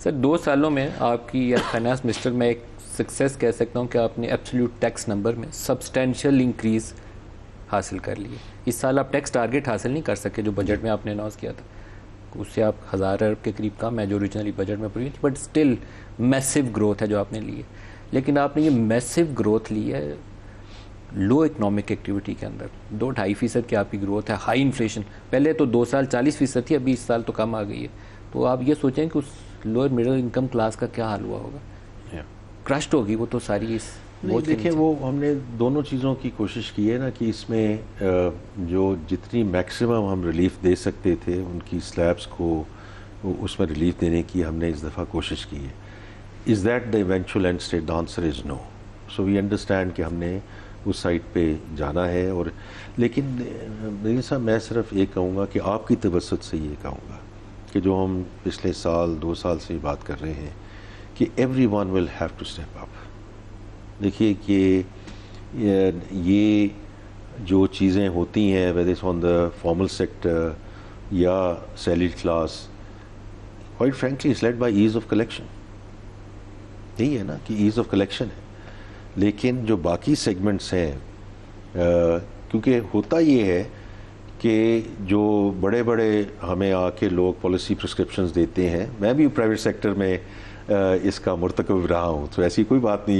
سر 2 سالوں میں آپ کی ایز فائنانس منسٹر میں ایک سکسیس کہہ سکتا ہوں کہ آپ نے ایبسلیوٹ ٹیکس نمبر میں سبسٹینشیل انکریز حاصل کر لی ہے. اس سال آپ ٹیکس ٹارگیٹ حاصل نہیں کر سکے جو بجٹ میں آپ نے اناؤنس کیا تھا, اس سے آپ 1000 ارب کے قریب کم ہے جو اوریجنلی بجٹ میں پڑی تھی, بٹ اسٹل میسو گروتھ ہے جو آپ نے لی ہے. لیکن آپ نے یہ میسو گروتھ لی ہے لو اکنامک ایکٹیویٹی کے اندر. 2-2.5% کی آپ کی گروتھ ہے, ہائی انفلیشن. پہلے تو 2 سال 40% تھی, ابھی اس سال تو کم آ گئی ہے. تو آپ یہ سوچیں کہ اس لوور مڈل انکم کلاس کا کیا حال ہوا ہوگا. کرشڈ ہوگی وہ تو ساری. نہیں دیکھیں, وہ ہم نے دونوں چیزوں کی کوشش کی ہے نا کہ اس میں جو جتنی میکسیمم ہم ریلیف دے سکتے تھے ان کی سلیبس کو اس میں ریلیف دینے کی ہم نے اس دفعہ کوشش کی ہے. Is that the eventual end state? The answer is no. So we understand کہ ہم نے اس سائٹ پہ جانا ہے. اور لیکن صاحب میں صرف یہ کہوں گا کہ آپ کی توسط سے یہ کہوں گا کہ جو ہم پچھلے سال 2 سال سے بات کر رہے ہیں کہ everyone will have to step up. دیکھیے کہ یہ جو چیزیں ہوتی ہیں whether it's on the formal sector یا salaried class, quite frankly it's led by ease of collection. یہی ہے نا کہ ایز آف کلیکشن ہے. لیکن جو باقی سیگمنٹس ہیں, کیونکہ ہوتا یہ ہے کہ جو بڑے بڑے ہمیں آ کے لوگ پالیسی پرسکرپشنز دیتے ہیں, میں بھی پرائیویٹ سیکٹر میں اس کا مرتکب رہا ہوں, تو ایسی کوئی بات نہیں ہے.